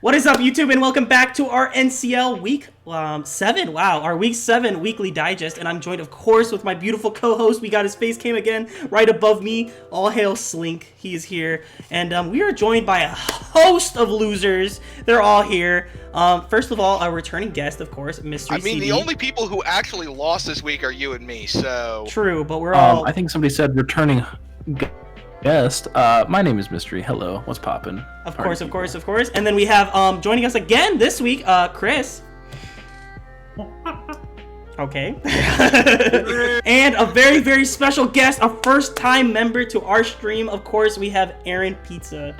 What is up, YouTube, and welcome back to our NCL Week 7. Wow, our Week 7 Weekly Digest, and I'm joined, of course, with my beautiful co-host. We got his face cam again right above me. All hail Slink. He is here, and we are joined by a host of losers. They're all here. First of all, our returning guest, of course, Mystery CD. CD. The only people who actually lost this week are you and me, so... True, but we're all... I think somebody said returning guest. My name is Mystery. Hello, what's poppin'? Of course. And then we have joining us again this week, Chris. Okay. And a very, very special guest, a first-time member to our stream. Of course, we have Aaron Pizza.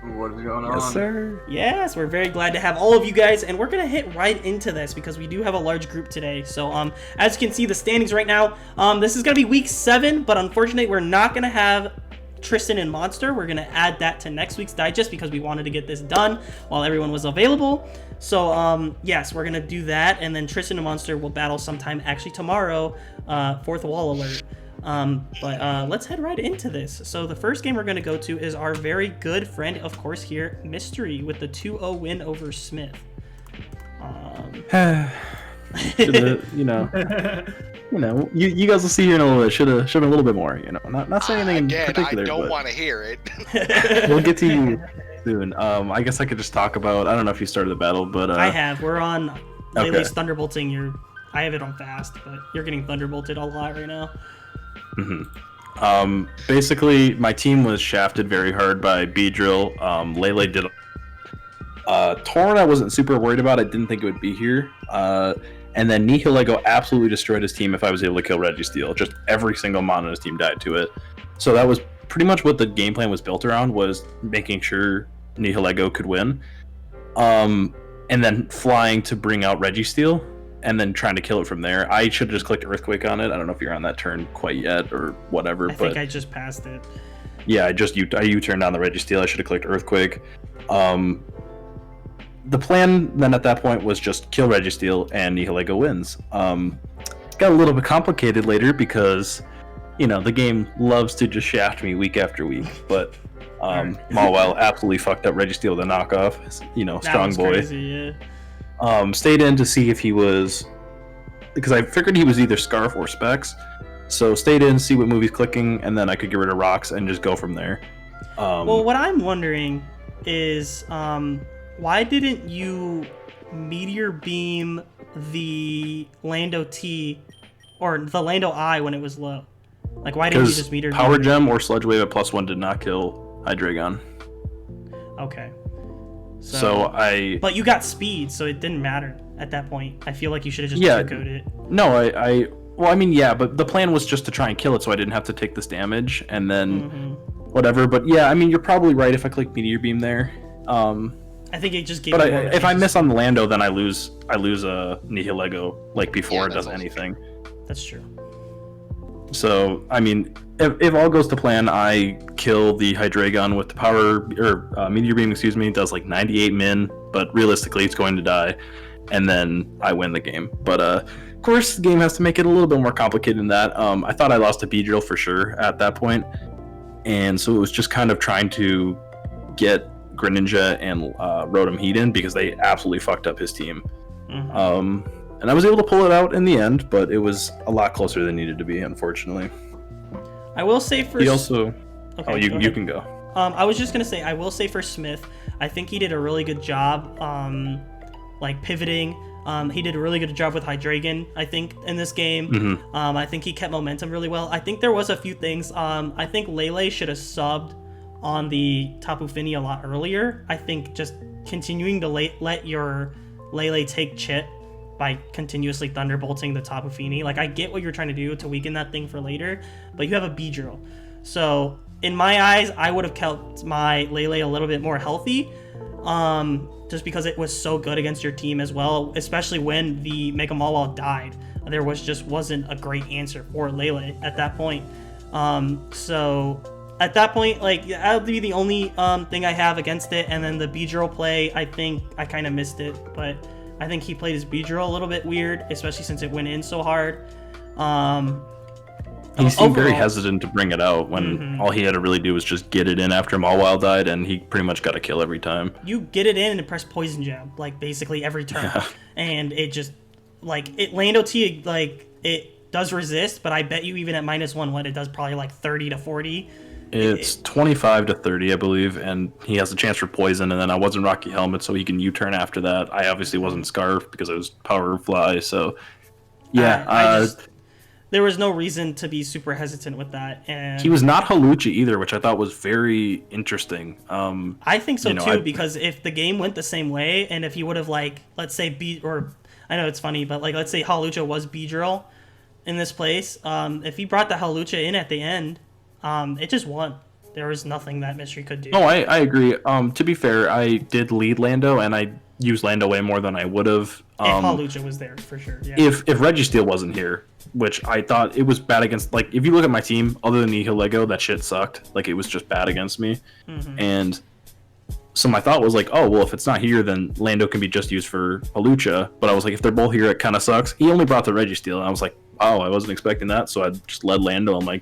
What is going on? Yes, sir. Yes, we're very glad to have all of you guys, and we're gonna hit right into this because we do have a large group today. So, as you can see, the standings right now, this is gonna be week 7, but unfortunately, we're not gonna have Tristan and Monster. We're gonna add that to next week's digest because we wanted to get this done while everyone was available. So yes, we're gonna do that, and then Tristan and Monster will battle sometime actually tomorrow. Fourth wall alert. But let's head right into this. So the first game we're gonna go to is our very good friend, of course, here, Mystery, with the 2-0 win over Smith. You guys will see here in a little bit. Should have been a little bit more. Not saying anything again, in particular. I don't but want to hear it. we'll get to you soon. I guess I could just talk about. I don't know if you started the battle, but I have. We're on Lele's Okay. Thunderbolting. I have it on fast, but you're getting Thunderbolted a lot right now. Basically, my team was shafted very hard by Beedrill. Lele did. Torn, I wasn't super worried about. I didn't think it would be here. And then Nihilego absolutely destroyed his team if I was able to kill Registeel. Just every single mon on his team died to it. So that was pretty much what the game plan was built around, was making sure Nihilego could win. And then flying to bring out Registeel, and then trying to kill it from there. I should have just clicked Earthquake on it. I don't know if you're on that turn quite yet or whatever. I think I just passed it. Yeah, I U-turned on the Registeel. I should have clicked Earthquake. The plan then at that point was just kill Registeel and Nihilego wins. Got a little bit complicated later because, the game loves to just shaft me week after week. But Mawile absolutely fucked up Registeel, the knockoff. Strong boy. Crazy, yeah. Stayed in to see if he was, because I figured he was either Scarf or Specs. So stayed in, see what movie's clicking, and then I could get rid of rocks and just go from there. Well, what I'm wondering is, why didn't you Meteor Beam the Lando T or the Lando I when it was low? Like, why didn't you just Meteor Power Beam? Gem or Sludge Wave at +1 did not kill Hydreigon. Okay. But you got speed, so it didn't matter at that point. I feel like you should have just code it. No, but the plan was just to try and kill it so I didn't have to take this damage and then whatever. But yeah, you're probably right if I click Meteor Beam there. I think it just gave. But if I miss on the Lando, then I lose a Nihilego like before it does anything. That's true. So if all goes to plan, I kill the Hydreigon with the power or Meteor Beam. Does like 98 min, but realistically it's going to die, and then I win the game. But of course, the game has to make it a little bit more complicated than that. I thought I lost to Beedrill for sure at that point, and so it was just kind of trying to get Greninja and Rotom Heat in because they absolutely fucked up his team. And I was able to pull it out in the end, but it was a lot closer than it needed to be, unfortunately. I will say for... He also... Okay, you can go. I was just going to say, I will say for Smith, I think he did a really good job, pivoting. He did a really good job with Hydreigon, I think, in this game. I think he kept momentum really well. I think there was a few things. I think Lele should have subbed on the Tapu Fini a lot earlier. I think just continuing to let your Lele take chit by continuously thunderbolting the Tapu Fini. Like, I get what you're trying to do to weaken that thing for later, but you have a Beedrill. So, in my eyes, I would have kept my Lele a little bit more healthy, just because it was so good against your team as well, especially when the Mega Mawile died. There wasn't a great answer for Lele at that point. So at that point, that would be the only thing I have against it. And then the Beedrill play, I think I kind of missed it, but I think he played his Beedrill a little bit weird, especially since it went in so hard. He seemed very Overall. hesitant to bring it out when all he had to really do was just get it in after Mawile died, and he pretty much got a kill every time. You get it in and press poison jab like basically every turn, and it just Lando T it does resist, but I bet you even at -1 what it does probably like 30 to 40. It's 25 to 30, I believe, and he has a chance for poison, and then I wasn't Rocky Helmet, so he can U-turn after that. I obviously wasn't Scarf because I was Power Fly, so yeah. There was no reason to be super hesitant with that, and he was not Halucha either, which I thought was very interesting. I think so too, because if the game went the same way, and if he would have let's say I know it's funny, but let's say Halucha was B-Drill in this place, if he brought the Halucha in at the end, it just won. There was nothing that Mystery could do. Oh, I agree. To be fair, I did lead Lando, and I used Lando way more than I would have. If Halucha was there, for sure. Yeah. If Registeel wasn't here, which I thought it was bad against, if you look at my team, other than Nihil Lego, that shit sucked. It was just bad against me. And so my thought was oh, well, if it's not here, then Lando can be just used for Halucha. But I was if they're both here, it kind of sucks. He only brought the Registeel, and I was oh, I wasn't expecting that, so I just led Lando. I'm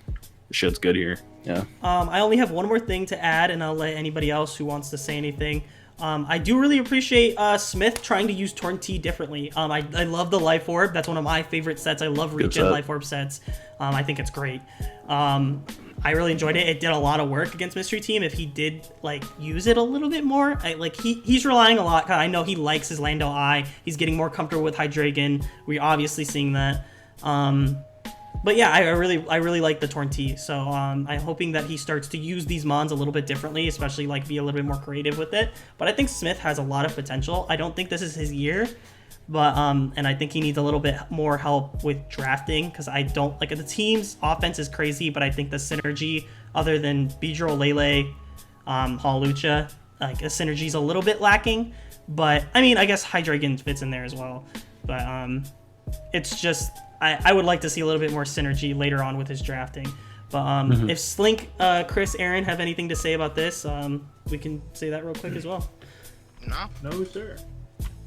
shit's good here. Yeah. I only have one more thing to add, and I'll let anybody else who wants to say anything. I do really appreciate Smith trying to use Torn T differently. I love the Life Orb. That's one of my favorite sets. I love Regen Life Orb sets. I think it's great. I really enjoyed it. It did a lot of work against Mystery Team. If he did use it a little bit more, he's relying a lot. I know he likes his Lando Eye. He's getting more comfortable with Hydreigon. We're obviously seeing that. But yeah, I really like the Torn T. So I'm hoping that he starts to use these mons a little bit differently, especially be a little bit more creative with it. But I think Smith has a lot of potential. I don't think this is his year, but and I think he needs a little bit more help with drafting, because I don't the team's offense is crazy, but I think the synergy other than Beedrill, Lele, Halucha, the synergy's a little bit lacking. But I mean, I guess Hydreigon fits in there as well. But it's just I would like to see a little bit more synergy later on with his drafting. But if Slink, Chris, Aaron have anything to say about this, we can say that real quick as well. No, sir.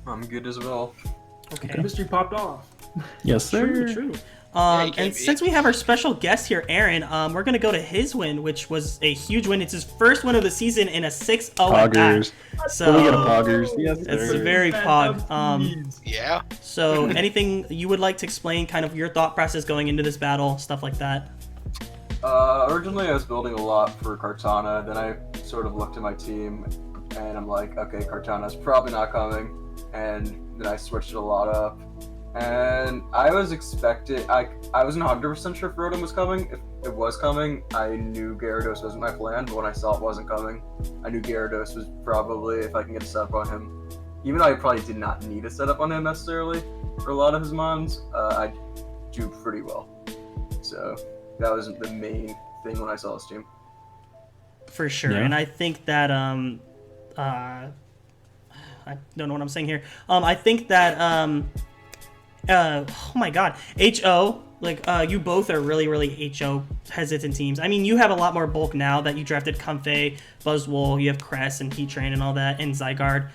I'm good as well. Okay. Chemistry popped off. Yes, sir. True. And since we have our special guest here, Aaron, we're going to go to his win, which was a huge win. It's his first win of the season in a 6-0 Poggers. So we get a Poggers. Yes, it's a very pog. Yeah. So anything you would like to explain, kind of your thought process going into this battle, stuff like that? Originally I was building a lot for Kartana, then I sort of looked at my team, and I'm okay, Kartana's probably not coming, and then I switched a lot up. And I was expecting, I wasn't 100% sure if Rotom was coming. If it was coming, I knew Gyarados wasn't my plan, but when I saw it wasn't coming, I knew Gyarados was probably, if I can get a setup on him, even though I probably did not need a setup on him necessarily for a lot of his mons, I do pretty well. So that was the main thing when I saw his team. For sure, and I think that, I don't know what I'm saying here. I think that, oh my god, HO, you both are really HO hesitant teams. I mean, you have a lot more bulk now that you drafted Comfey, Buzzwole, you have Cress and Heatran and all that, and Zygarde.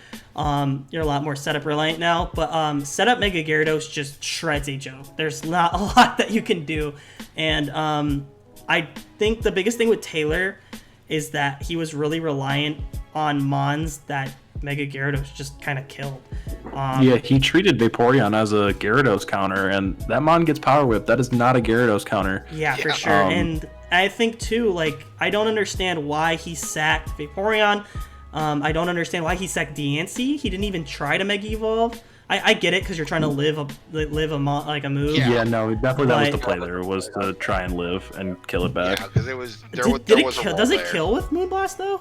You're a lot more setup reliant now, but setup Mega Gyarados just shreds HO. There's not a lot that you can do, and I think the biggest thing with Taylor is that he was really reliant on mons that Mega Gyarados just kind of killed. Yeah, he treated Vaporeon as a Gyarados counter, and that mon gets Power Whip. That is not a Gyarados counter. Yeah, for sure. And I think, too, I don't understand why he sacked Vaporeon. I don't understand why he sacked Diancie. He didn't even try to Mega Evolve. I get it, because you're trying to live a move. Yeah, no, definitely that was the play there, was to try and live and kill it back. Yeah, because it was, does it kill with Moonblast, though?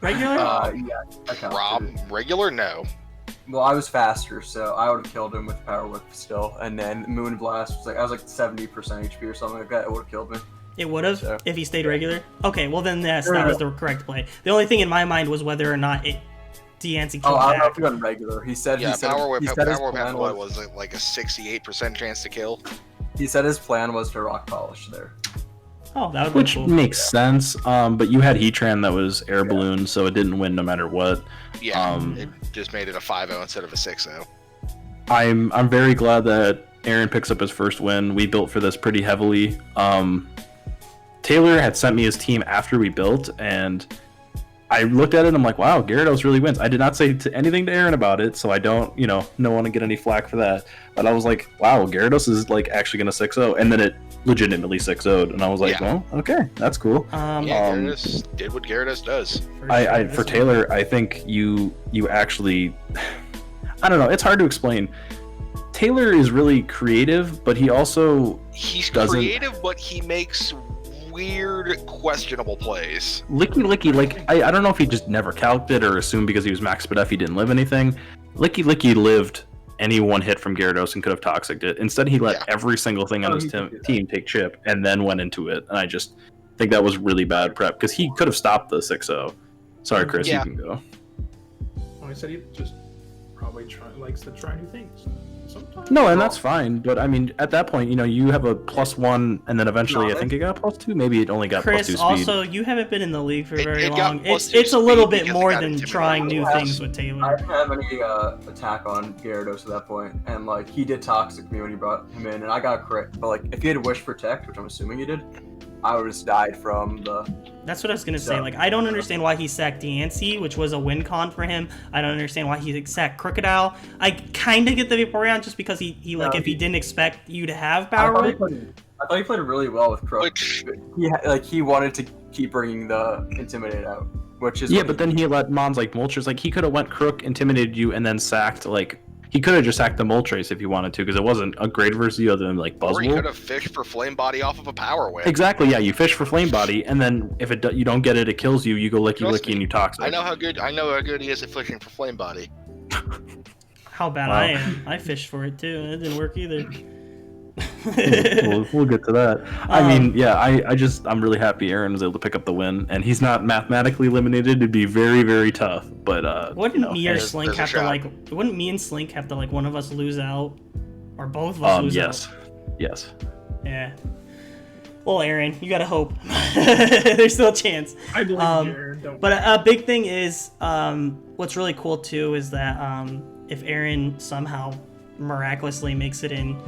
Regular? Yeah. Regular? No. Well, I was faster, so I would have killed him with Power Whip still. And then Moonblast was I was 70% HP or something like that. It would have killed me. It would have, if he stayed regular? Okay, well then yes, that was the correct play. The only thing in my mind was whether or not Diancie killed I back. don't know if he went regular. He said Power Whip his plan was a 68% chance to kill. He said his plan was to rock polish there. Oh, that would be Which cool. makes sense, but you had Heatran that was Air Balloon, so it didn't win no matter what. Yeah, it just made it a 5-0 instead of a 6-0. I'm very glad that Aaron picks up his first win. We built for this pretty heavily. Taylor had sent me his team after we built, and I looked at it and I'm like, wow, Gyarados really wins. I did not say anything to Aaron about it, so I don't want to get any flack for that. But I was like, wow, Gyarados is like actually going to 6-0, and then it legitimately 6-0'd, and I was like, well, okay, that's cool. Gyarados did what Gyarados does. For Taylor, I think you actually, I don't know, it's hard to explain. Taylor is really creative, but he's creative, but he makes weird, questionable plays. Licky, like, I don't know if he just never calced it or assumed because he was max Spadef he didn't live anything. Licky lived any one hit from Gyarados and could have toxiced it. Instead, he let every single thing on his team take chip and then went into it. And I just think that was really bad prep because he could have stopped the 6-0. Sorry, Chris, you can go. I said he just probably likes to try new things. Sometimes. No, and that's fine. But I mean, at that point, you have a +1, and then eventually, I think it got +2. Maybe it only got +2 speed. Chris, also, you haven't been in the league for very long. It's a little bit more than trying new things with Taylor. I didn't have any attack on Gyarados at that point, and like he did toxic me when you brought him in, and I got a crit. But like, if he had Wish Protect, which I'm assuming he did, I would have just died from the. That's what I was gonna say. Like, I don't understand why he sacked Diancie, which was a win con for him. I don't understand why he sacked Crocodile. I kind of get the Vaporeon just because he if he didn't expect you to have Power Whip. I thought he played really well with Croc. He wanted to keep bringing the Intimidate out, which is but then he let Mons like Moltres. Like he could have went Crook, intimidated you, and then sacked like. He could have just sacked the Moltres if he wanted to, because it wasn't a great versus you other than like Buzzwole. Or he could have fished for Flame Body off of a Power Whip. Exactly, yeah. You fish for Flame Body, and then if you don't get it, it kills you. You go licky and you toxic. I know how good he is at fishing for Flame Body. How bad I am. I fished for it too, and it didn't work either. we'll get to that. I mean, yeah, I'm really happy Aaron was able to pick up the win, and he's not mathematically eliminated. It'd be very, very tough, but wouldn't me or Slink have to like? Wouldn't me and Slink have to like one of us lose out, or both of us lose out? Yes. Yeah. Well, Aaron, you gotta hope. There's still a chance. I believe Aaron. Don't. But a big thing is, what's really cool too is that if Aaron somehow miraculously makes it in.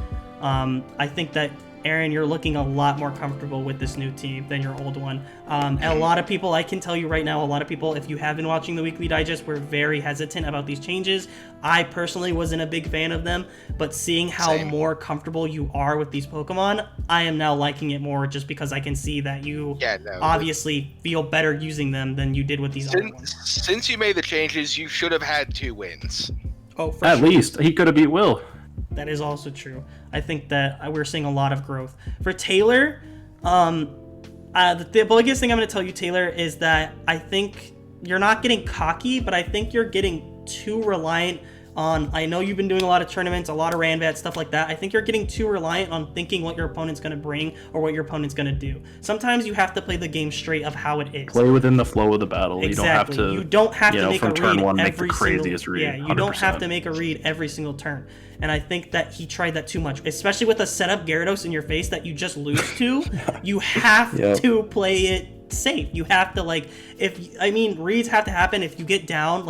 I think that, Aaron, you're looking a lot more comfortable with this new team than your old one. And a lot of people, I can tell you right now, a lot of people, if you have been watching the Weekly Digest, were very hesitant about these changes. I personally wasn't a big fan of them, but seeing how more comfortable you are with these Pokemon, I am now liking it more just because I can see that you obviously feel better using them than you did with these other ones. Since you made the changes, you should have had 2 wins. Oh, for At least. He could have beat Will. That is also true. I think that we're seeing a lot of growth. For Taylor, the biggest thing I'm going to tell you, Taylor, is that I think you're not getting cocky, but I think you're getting too reliant on, I know you've been doing a lot of tournaments, a lot of Ranbat, stuff like that. I think you're getting too reliant on thinking what your opponent's going to bring or what your opponent's going to do. Sometimes you have to play the game straight of how it is. Play within the flow of the battle. Exactly. You don't have to make a read turn one, every make the craziest read. Yeah, you don't have to make a read every single turn. And I think that he tried that too much, especially with a setup Gyarados in your face that you just lose to. You have to play it safe. You have to reads have to happen. If you get down,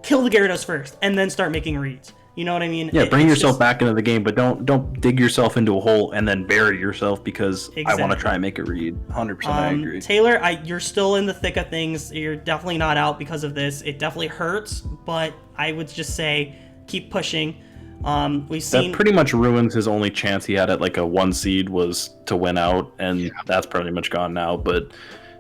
kill the Gyarados first and then start making reads. You know what I mean? Yeah, bring yourself back into the game, but don't dig yourself into a hole and then bury yourself because I want to try and make a read. 100%, I agree. Taylor, you're still in the thick of things. You're definitely not out because of this. It definitely hurts, but I would just say keep pushing. That pretty much ruins his only chance he had at a 1 seed was to win out, and that's pretty much gone now. But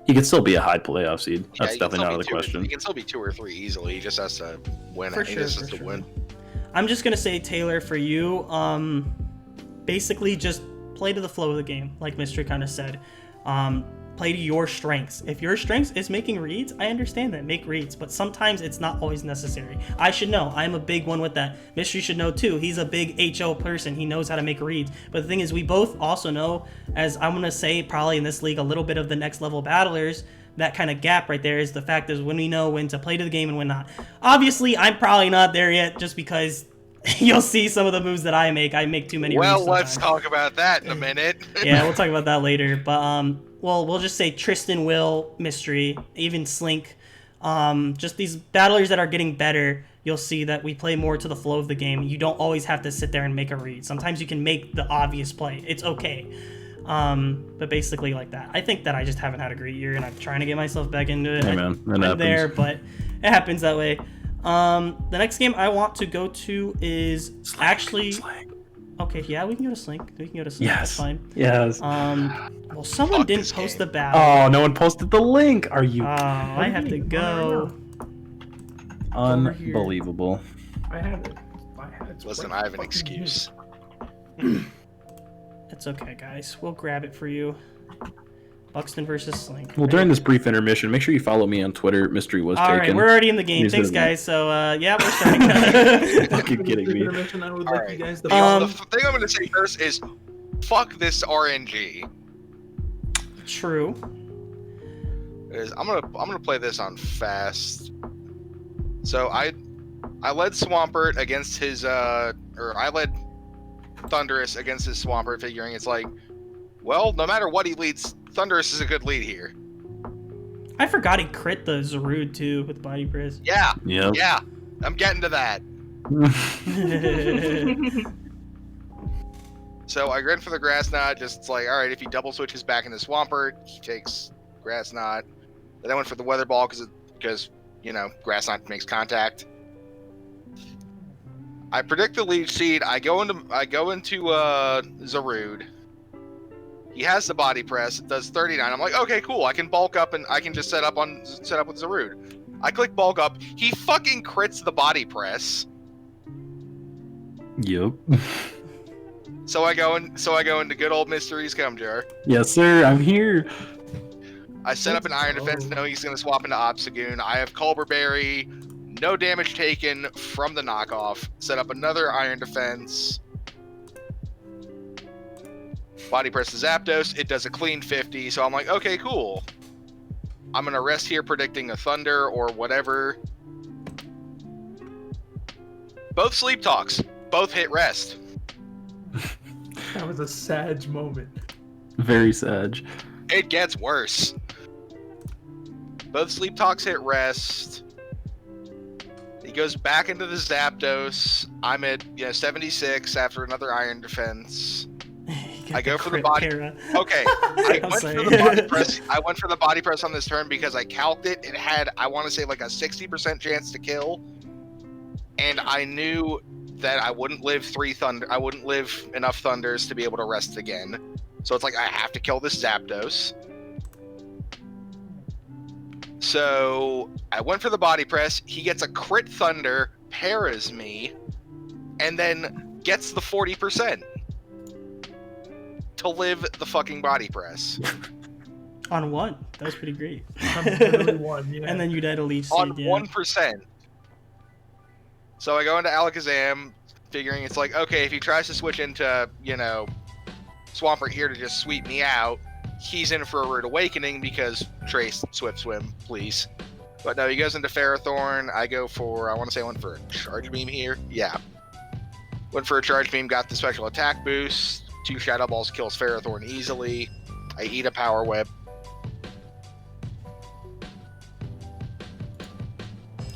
he could still be a high playoff seed. That's definitely not out of the question. He can still be 2 or 3 easily. He just has to win. Win. I'm just gonna say, Taylor, for you, basically just play to the flow of the game, like Mystery kind of said. Play to your strengths. If your strengths is making reads, I understand that. Make reads, but sometimes it's not always necessary. I should know. I'm a big one with that. Mystery should know too. He's a big HO person. He knows how to make reads. But the thing is, we both also know, as I'm gonna say, probably in this league, a little bit of the next level battlers. That kind of gap right there is the fact is when we know when to play to the game and when not. Obviously, I'm probably not there yet, just because you'll see some of the moves that I make. I make too many. Well, let's talk about that in a minute. Yeah, we'll talk about that later. But well, we'll just say Tristan, Will, Mystery, even Slink. Just these battlers that are getting better. you'll see that we play more to the flow of the game. You don't always have to sit there and make a read. Sometimes you can make the obvious play. It's okay. But basically like that. I think that I just haven't had a great year, and I'm trying to get myself back into it. Hey, man, that I'm happens. there, but it happens that way. The next game I want to go to is actually... Sling. Okay, yeah, we can go to Sling. We can go to Sling. Yes. That's fine. Yes. Well, someone Fuck didn't this post game. the battle. Oh, no one posted the link. Are you I have to go. unbelievable? I have it. It's Listen, right I have an fucking excuse. It's okay, guys. We'll grab it for you. Buxton versus Sling. Well, during this brief intermission, make sure you follow me on Twitter. Mystery was All right, taken. we're already in the game. He's Thanks, in the- guys. So, yeah, we're starting. Fucking kidding me. intermission. I would like Alright. you guys to The thing I'm gonna say first is, fuck this RNG. True. I'm gonna play this on fast. So I led Swampert against his or I led Thunderous against his Swampert, figuring it's like, well, no matter what he leads, Thunderous is a good lead here. I forgot he crit the Zarude too with body press. Yeah, Yep. yeah, I'm getting to that. So I ran for the Grass Knot, just it's like, all right, if he double switches back into Swampert, he takes Grass Knot. Then I went for the Weather Ball because you know, Grass Knot makes contact. I predict the lead seed. I go into Zarude. He has the body press. It does 39. I'm like, okay, cool. I can bulk up and I can just set up with Zarude. I click bulk up. He fucking crits the body press. Yep. So I go into good old Mystery's Cum Jar. Yes, sir. I'm here. I set up an Iron Defense knowing he's going to swap into Obstagoon. I have Culber Berry. No damage taken from the knockoff. Set up another Iron Defense. Body press the Zapdos. It does a clean 50. So I'm like, okay, cool. I'm going to rest here predicting a Thunder or whatever. Both Sleep Talks. Both hit rest. That was a sad moment. Very sad. It gets worse. Both Sleep Talks hit rest. He goes back into the Zapdos. I'm at 76 after another Iron Defense. I go for the body. Okay, I went for the body press. I went for the body press on this turn because I calced it. It had, I want to say, like a 60% chance to kill, and I knew that I wouldn't live I wouldn't live enough Thunders to be able to rest again. So it's like I have to kill this Zapdos. So I went for the body press. He gets a crit Thunder, paras me, and then gets the 40% to live the fucking body press. On one. That was pretty great. Literally one, yeah. And then you died a leech On seed, yeah. 1%. So I go into Alakazam, figuring it's like, okay, if he tries to switch into, Swampert here to just sweep me out, he's in for a Rude Awakening because Trace, Swift Swim, please. But no, he goes into Ferrothorn. I went for a Charge Beam here. Yeah. Went for a Charge Beam, got the special attack boost. 2 Shadow Balls kills Ferrothorn easily. I eat a Power Whip.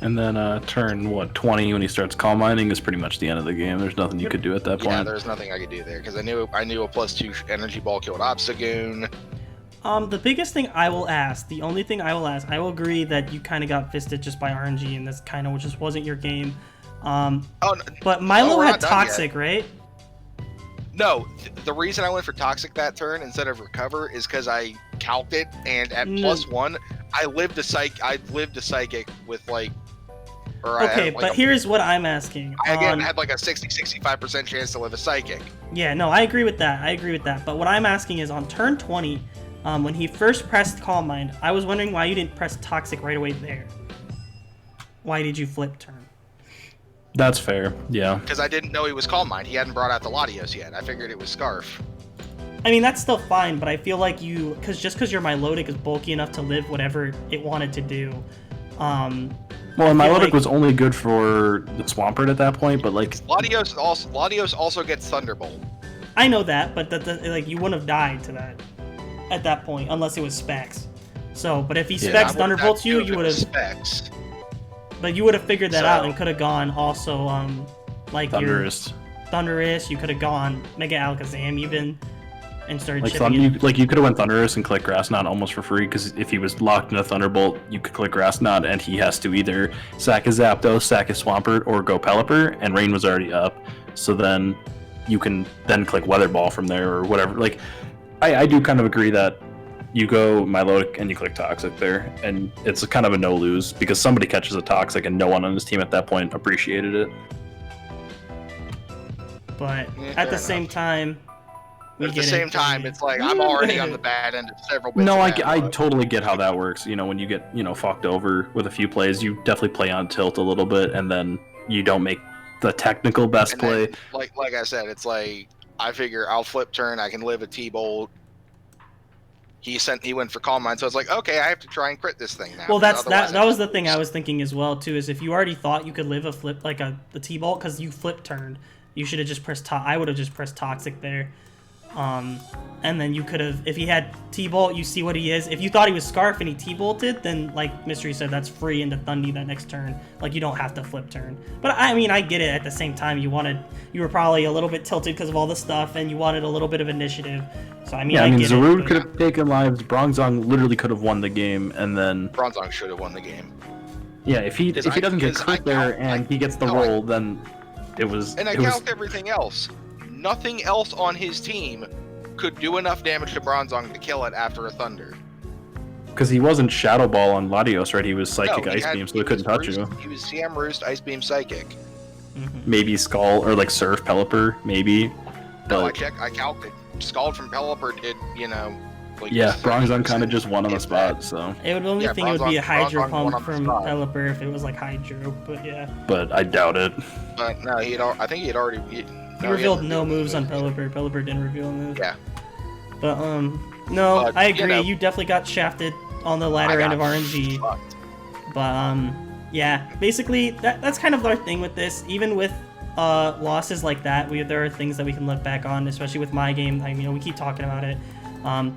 And then turn 20 when he starts Calm Mining is pretty much the end of the game. There's nothing you could do at that Yeah, point. there's nothing I could do there because I knew a +2 Energy Ball killed Obstagoon. The biggest thing I will ask, the only thing I will ask, I will agree that you kind of got fisted just by RNG and this kind of just wasn't your game. But Milo we're had not done Toxic, right? No, the reason I went for Toxic that turn instead of Recover is because I calced it, and at +1, I lived a Psychic with like. Okay, but here's what I'm asking. I again had like a 60-65% chance to live a Psychic. Yeah, no, I agree with that. But what I'm asking is on turn 20, when he first pressed Calm Mind, I was wondering why you didn't press Toxic right away there. Why did you flip turn? That's fair, yeah. Because I didn't know he was Calm Mind. He hadn't brought out the Latios yet. I figured it was Scarf. I mean, that's still fine, but I feel like because your Milotic is bulky enough to live whatever it wanted to do. Well, and Milotic was only good for the Swampert at that point, but like Latios also gets Thunderbolt. I know that, but you wouldn't have died to that at that point unless it was Specs. So, but if he Specs Thunderbolts you would have. Specs. But you would have figured that So- out and could have gone also like Thunderous. your Thunderous. You could have gone Mega Alakazam even and started Like chipping it. you could have went Thunderous and click Grass Knot almost for free, because if he was locked in a Thunderbolt, you could click Grass Knot and he has to either sack his Zapdos, sack his Swampert, or go Pelipper, and Rain was already up. So then you can then click Weather Ball from there or whatever. Like, I do kind of agree that you go Milotic and you click Toxic there, and it's kind of a no-lose because somebody catches a Toxic and no one on his team at that point appreciated it. But Yeah, at the fair same time, we But at the get same it. time, it's like I'm already on the bad end of several bits. No, of I that. totally get how that works. You know, when you get, fucked over with a few plays, you definitely play on tilt a little bit, and then you don't make the technical best And play. then, like I said, it's like I figure I'll flip turn. I can live a T-Bolt. He went for Calm Mind, so it's like, okay, I have to try and crit this thing now. Well, that's otherwise that I was the lose. thing I was thinking as well too. Is if you already thought you could live a flip like the T-Bolt because you flip turned, you should have just pressed I would have just pressed Toxic there. And then you could have, if he had T-Bolt, you see what he is. If you thought he was Scarf and he T-Bolted, then like Mystery said, that's free into Thundy that next turn. Like you don't have to flip turn. But I mean, I get it. At the same time, you were probably a little bit tilted because of all the stuff, and you wanted a little bit of initiative. So I mean, Yeah, I mean, get Zarude it. could But have taken lives. Bronzong literally could have won the game, and then Bronzong should have won the game. yeah, if he Because doesn't get because crit there and he gets the roll, then it was And I count everything else. Nothing else on his team could do enough damage to Bronzong to kill it after a Thunder. because he wasn't Shadow Ball on Latios, right? He was Psychic No, he Ice had- Beam, so he it couldn't was touch Roost- you. He was CM Roost, Ice Beam, Psychic. Maybe Skull or like Surf Pelipper, maybe. No, I But counted. Scald from Pelipper did, like yeah, 30% Bronzong kind of just won on the if spot. that. So, it would only Yeah, thing it would be a Hydro Bronzong won Pump on the from spot. Pelipper if it was like Hydro, but yeah. but I doubt it. But no, I think he had already. He no, revealed hadn't no revealed moves on yet. Pelipper. Pelipper didn't reveal a move. Yeah. But no, But, I you agree. know- You definitely got shafted on the I latter end got of RNG. fucked. But yeah, basically that's kind of our thing with this. Even with losses like that, there are things that we can look back on, especially with my game. We keep talking about it.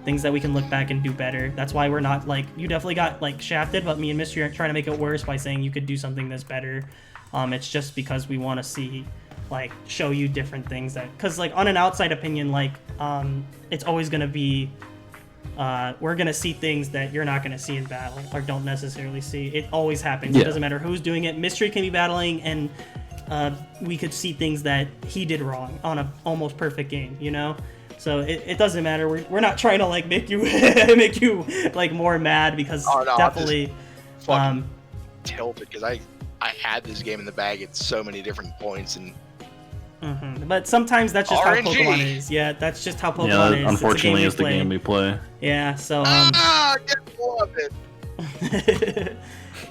Things that we can look back and do better. That's why we're not like, you definitely got like shafted, but me and Mystery are trying to make it worse by saying you could do something that's better. It's just because we want to see, like, show you different things that, because like on an outside opinion, like it's always gonna be we're gonna see things that you're not gonna see in battle or don't necessarily see. It always happens. It Yeah. doesn't matter who's doing it. Mystery can be battling and we could see things that he did wrong on a almost perfect game, so it doesn't matter. We're not trying to like make you make you like more mad, because Oh, no, I'm definitely Fucking tilted because I had this game in the bag at so many different points, and but sometimes that's just how RNG. Pokemon is. Yeah, that's just how Pokemon Yeah, that is. unfortunately is it's a the game game we play. Yeah, so I love it.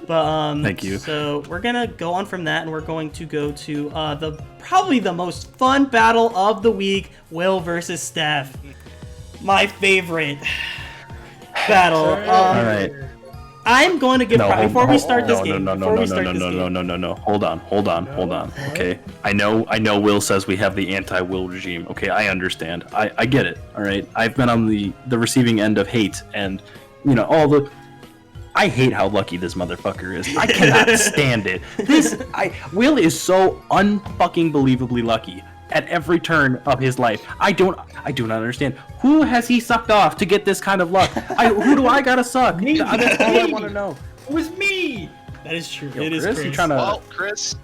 but Thank you. So we're gonna go on from that, and we're going to go to probably the most fun battle of the week: Will versus Steph. My favorite battle. All right. I'm going to give before we start this no, game. No, Before we no, start no, this no, no, game. no, no, no. Hold on. Okay. I know Will says we have the anti-Will regime. Okay, I understand. I get it. All right. I've been on the receiving end of hate, and all the. I hate how lucky this motherfucker is. I cannot stand it. Will is so unfucking believably lucky at every turn of his life. I do not understand. Who has he sucked off to get this kind of luck? Who do I gotta suck? That's all I want to know. It was me. That is true. Yo, It is Chris, Chris. you trying to? Well, Chris,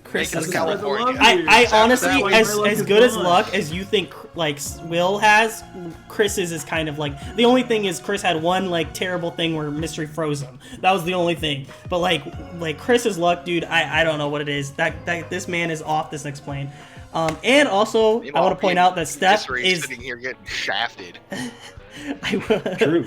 Chris make us is California. I honestly, That's why as my luck as is good as gone. luck as you think, like Will has, Chris's is kind of like, the only thing is Chris had one like terrible thing where Mystery froze him. That was the only thing. But like Chris's luck, dude, I don't know what it is. That this man is off this next plane. And also, I want to point out that Steph Mystery is sitting here getting shafted. True.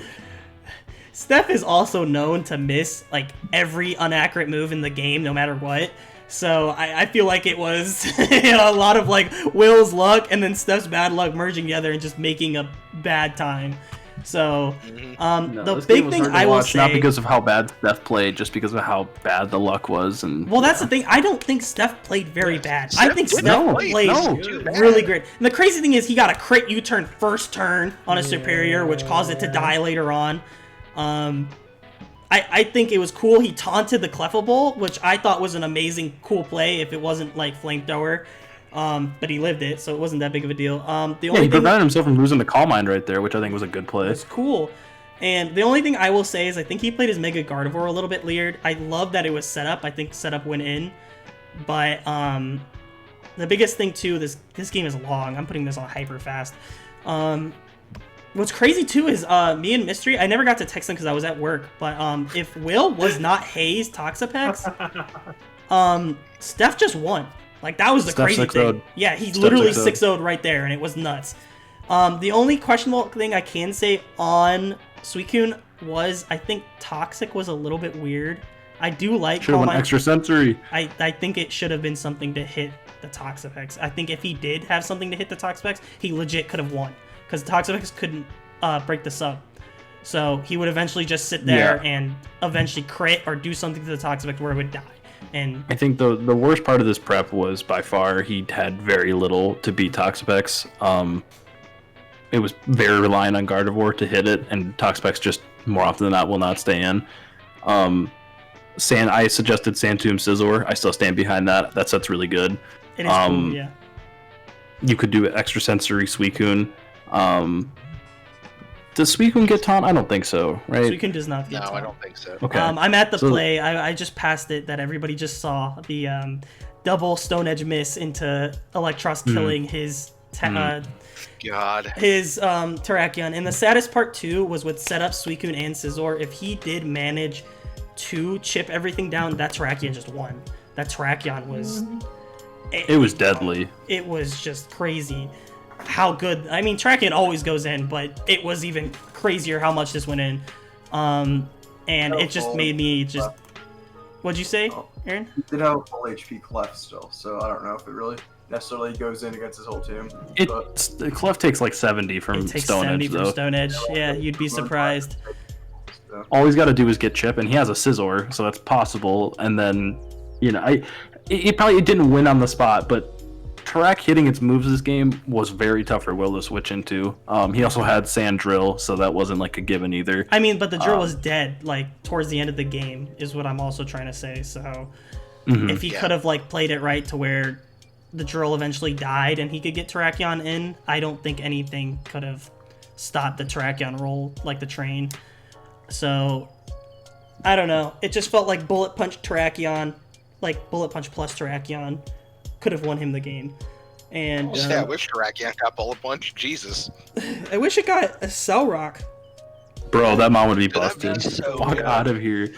Steph is also known to miss like every inaccurate move in the game, no matter what. So I feel like it was a lot of like Will's luck and then Steph's bad luck merging together and just making a bad time. So Mm-hmm. the big thing I will say, not because of how bad Steph played, just because of how bad the luck was. And well, that's the thing. I don't think Steph played very bad. I Steph think did Steph not play plays too bad. really great. And the crazy thing is he got a crit U-turn first turn on a superior, which caused it to die later on. I think it was cool. He taunted the Cleffable, which I thought was an amazing, cool play if it wasn't like flamethrower. But he lived it, so it wasn't that big of a deal. The only he thing prevented himself from losing the Calm Mind right there, which I think was a good play. was cool. And the only thing I will say is I think he played his Mega Gardevoir a little bit weird. I love that it was set up. I think setup went in. But the biggest thing too, this game is long. I'm putting this on hyper fast. What's crazy too is me and Mystery, I never got to text him because I was at work, but if Will was not Hayes Toxapex, Steph just won. Like, that was the Steph crazy 6-0'd. thing. Yeah, he Steph literally 6-0'd. 6-0'd right there, and it was nuts. The only questionable thing I can say on Suicune was I think Toxic was a little bit weird. I do like Should have went Calm Mind. extra sensory. I think it should have been something to hit the Toxapex. I think if he did have something to hit the Toxapex, he legit could have won. Because the Toxapex couldn't break the sub. So he would eventually just sit there and eventually crit or do something to the Toxapex where it would die. And I think the worst part of this prep was by far he had very little to beat Toxapex. It was very reliant on Gardevoir to hit it, and Toxapex just more often than not will not stay in. I suggested Santomb Scizor. I still stand behind that. That set's really good. it is cool, yeah. You could do extrasensory Suicune. Does Suicune get taunt? I don't think so, right? Suicune does not get No, I taunt. don't think so. Okay. I'm at the So- play. I just passed it that everybody just saw. The double Stone Edge miss into Electros killing his God. his Terrakion. And the saddest part too was with setup Suicune and Scizor. If he did manage to chip everything down, that Terrakion just won. That Terrakion was It was deadly. it was just crazy how good. I mean, Terrakion always goes in, but it was even crazier how much this went in. And it just made me just. What'd you say, Aaron? He did have a full HP Clef still, so I don't know if it really necessarily goes in against his whole team. But Clef takes like 70 from It takes Stone 70 Edge, from though. Stone Edge. Yeah, you'd be surprised. so, All he's got to do is get Chip, and he has a Scizor, so that's possible. And then, it probably didn't win on the spot, but Tarak hitting its moves this game was very tough for Will to switch into. He also had Sand Drill, so that wasn't like a given either. I mean, but the drill was dead, like, towards the end of the game, is what I'm also trying to say. So, if he could have, like, played it right to where the drill eventually died and he could get Terrakion in, I don't think anything could have stopped the Terrakion roll, like the train. So, I don't know. It just felt like Bullet Punch Terrakion, like, Bullet Punch plus Terrakion could have won him the game. And Yeah, I wish Terrakion got Bullet Punch. Jesus. I wish it got a Cell Rock. Bro, that mom would be That'd be busted. so Fuck good. out of here.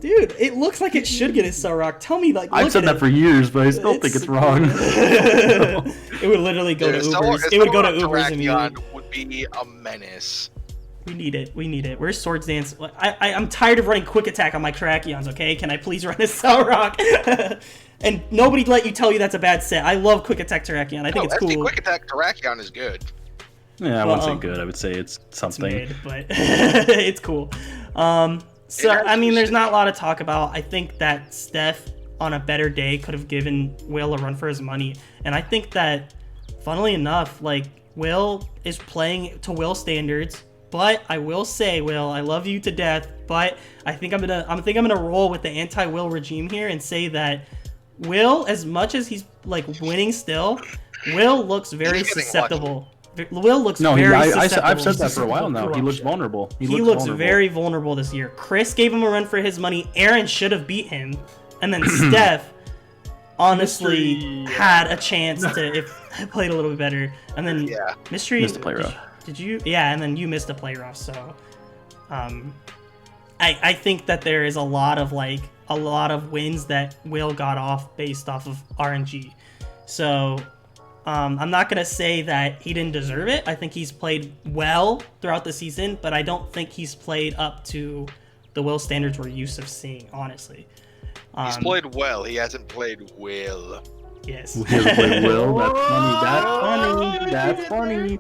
Dude, it looks like it should get a Cell Rock. Tell me, like, I've look said at that for years, but I still think it's wrong. It would literally go to Ubers. It would go to Ubers immediately. Terrakion would be a menace. We need it. We need it. Where's Swords Dance? I'm tired of running Quick Attack on my Terrakions, okay? Can I please run a Cell Rock? And nobody let you tell you that's a bad set. I love Quick Attack Terrakion. I think it's cool. Quick Attack Terrakion is good. Yeah, I wouldn't say good. I would say it's It's something. mid, but it's cool. So, I mean, there's not a lot to talk about. I think that Steph, on a better day, could have given Will a run for his money. And I think that, funnily enough, like, Will is playing to Will standards. But I will say, Will, I love you to death. But I think I'm gonna roll with the anti-Will regime here and say that Will, as much as he's like winning still, Will looks very He's getting susceptible. Will looks No, very I've susceptible. said that for a while now. He looks Corruption. vulnerable. He looks vulnerable. very vulnerable this year. Chris gave him a run for his money. Aaron should have beat him. And then Steph honestly Mystery. had a chance to if played a little bit better. And then Yeah. Mystery Missed the play rough. Did you? Yeah, and then you missed the play rough. So I think that there is a lot of wins that Will got off based off of RNG. So I'm not gonna say that he didn't deserve it. I think he's played well throughout the season, but I don't think he's played up to the Will standards we're used to seeing, honestly. He's played well. He hasn't played well. Yes. He hasn't played Will. That's funny. That's funny. That's funny.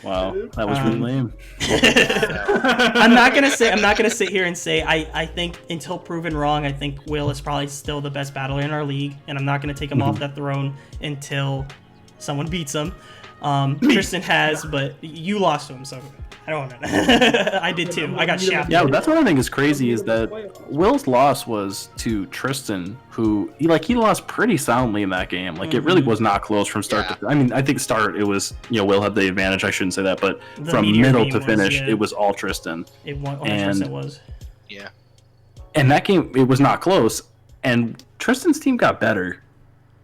Wow, that was really lame. I'm not gonna sit here and say I think until proven wrong, I think Will is probably still the best battler in our league, and I'm not gonna take him off that throne until someone beats him. Tristan has, but you lost to him, so I don't know. I did too. I got shafted. Yeah, that's what I think is crazy is that Will's loss was to Tristan, who he lost pretty soundly in that game. Like it really was not close from start to. I mean, I think start it was Will had the advantage. I shouldn't say that, but from middle to finish, it was all Tristan. It 100% was. Yeah. And that game, it was not close, and Tristan's team got better.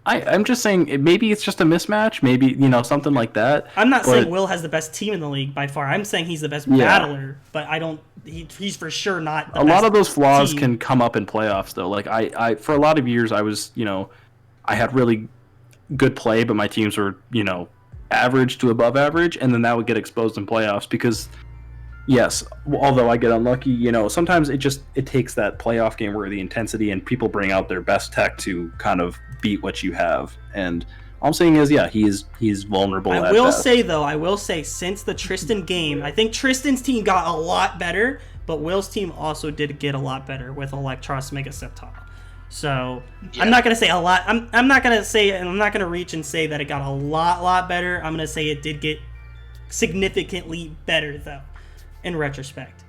I'm just saying, maybe it's just a mismatch, maybe, something like that. I'm not saying Will has the best team in the league by far. I'm saying he's the best battler, but he's for sure not the best lot of those flaws team. can come up in playoffs, though. Like, I for a lot of years, I was, I had really good play, but my teams were, average to above average, and then that would get exposed in playoffs because... Yes, although I get unlucky, sometimes it takes that playoff game where the intensity and people bring out their best tech to kind of beat what you have. And all I'm saying is, he's vulnerable. I will say, since the Tristan game, I think Tristan's team got a lot better, but Will's team also did get a lot better with Electros Mega Sceptile. So I'm not gonna say a lot. I'm not gonna say, and I'm not gonna reach and say that it got a lot better. I'm gonna say it did get significantly better though. In retrospect.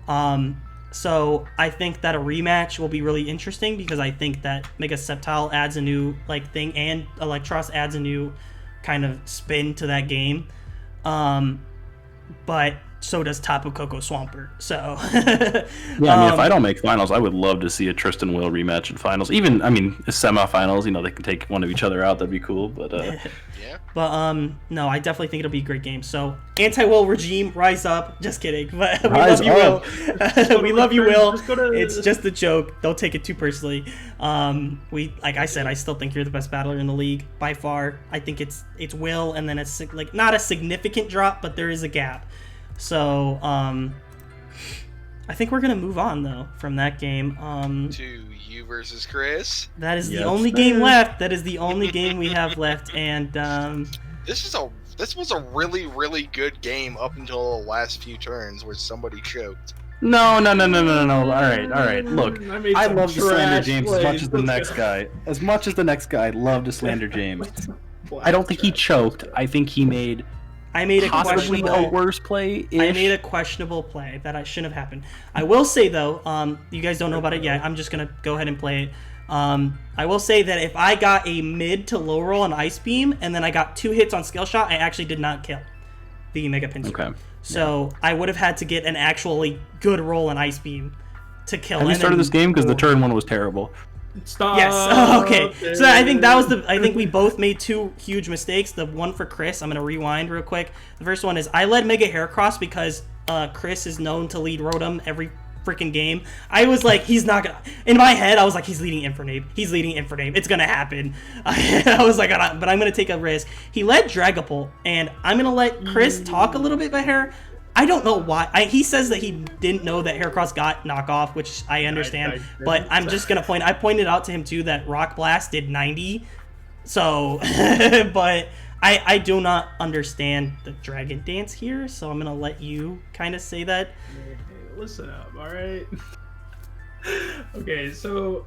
So I think that a rematch will be really interesting because I think that Mega Sceptile adds a new thing and Electros adds a new kind of spin to that game. But so does Tapu Koko Swampert. So if I don't make finals, I would love to see a Tristan Will rematch in finals. Even semifinals, they can take one of each other out, that'd be cool. But yeah. But no, I definitely think it'll be a great game. So anti-Will regime, rise up. Just kidding. But we rise love you, Will. We love you, Will. to- It's just a joke. Don't take it too personally. Like I said, I still think you're the best battler in the league by far. I think it's Will, and then it's not a significant drop, but there is a gap. So I think we're gonna move on though from that game. To you versus Chris. That is the only game left. That is the only game we have left, and This was a really, really good game up until the last few turns where somebody choked. No. All right. Look, I love to slander James as much as the next guy. As much as the next guy, I love to slander James. I don't think he choked. I think he made. I made a possibly questionable a worse play. I made a questionable play that I shouldn't have happened. I will say though, you guys don't know about it yet. I'm just gonna go ahead and play it. I will say that if I got a mid to low roll on Ice Beam and then I got 2 hits on Skill Shot, I actually did not kill the Mega Pinsir. Okay. So I would have had to get an actually good roll on Ice Beam to kill. Have you started this game? Because the turn 1 was terrible. Stop. Yes. Oh, okay. So I think that was I think we both made 2 huge mistakes. The one for Chris, I'm gonna rewind real quick. The first one is I led Mega Heracross because Chris is known to lead Rotom every freaking game. I was like, he's not gonna. In my head, I was like, he's leading Infernape. It's gonna happen. I was like, but I'm gonna take a risk. He led Dragapult, and I'm gonna let Chris talk a little bit about her. I don't know why. He says that he didn't know that Heracross got knockoff, which I understand. But I'm just going to point... I pointed out to him, too, that Rock Blast did 90. So... but I do not understand the Dragon Dance here, so I'm going to let you kind of say that. Hey, listen up, alright? Okay, so...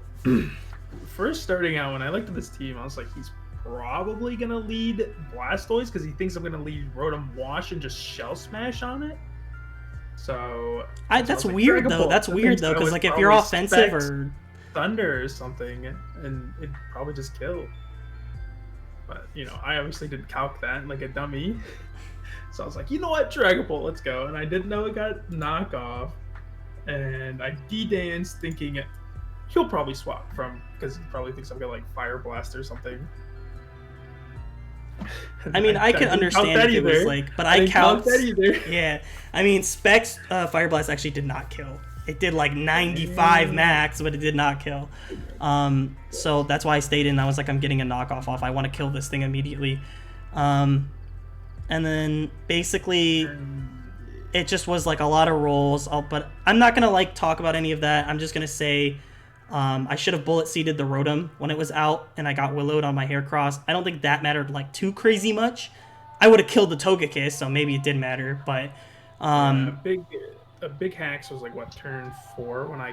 first starting out, when I looked at this team, I was like, he's probably gonna lead Blastoise because he thinks I'm gonna lead Rotom Wash and just Shell Smash on it. So that's weird though. That's weird though because if you're offensive or Thunder or something, and it'd probably just kill. But I obviously didn't calc that like a dummy. So I was like, you know what, Dragapult, let's go. And I didn't know it got knockoff, and I D-danced thinking he'll probably swap because he probably thinks I'm gonna Fire Blast or something. I mean, I can understand if it was but I count that either. Yeah, I mean, Specs Fire Blast actually did not kill. It did 95 max, but it did not kill. So that's why I stayed in. I was like, I'm getting a knockoff off. I want to kill this thing immediately. And then basically, it just was a lot of rolls. But I'm not gonna talk about any of that. I'm just gonna say. I should have bullet seeded the Rotom when it was out, and I got Willowed on my Heracross. I don't think that mattered too crazy much. I would have killed the Togekiss, so maybe it did matter. But a big hacks was like what, turn 4 when I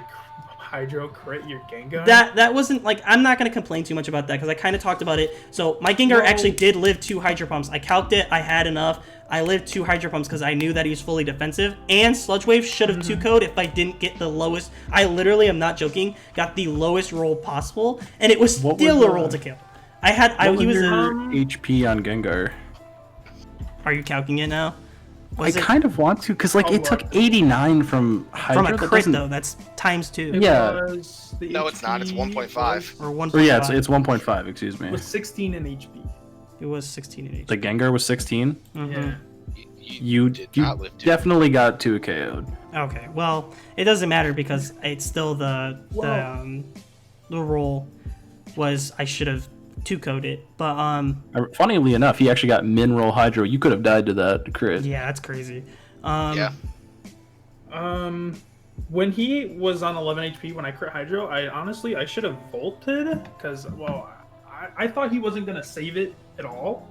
hydro crit your Gengar. That wasn't like, I'm not gonna complain too much about that because I kind of talked about it. So my Gengar actually did live 2 Hydro Pumps. I calced it. I had enough. I lived 2 Hydro Pumps because I knew that he was fully defensive. And Sludge Wave should have 2-co'd if I didn't get the lowest. I literally, am not joking, got the lowest roll possible, and it was still a roll to kill. He was your HP on Gengar? Are you calculating it now? I kind of want to, because like it took 89 from Hydro. From a crit though, that's times 2. Yeah. No, it's not. It's 1.5. Or 1.5. Or yeah, it's 1.5. Excuse me. It was 16 in HP. It was 16 in HP. The Gengar was 16. Yeah. You did not live 2. Definitely got 2 KO'd. Okay, well, it doesn't matter because it's still the roll was I should have 2-co'd it, but Funnily enough, he actually got min roll Hydro. You could have died to that crit. yeah, that's crazy. Yeah. When he was on 11 HP when I crit Hydro, I should have volted because I thought he wasn't gonna save it at all,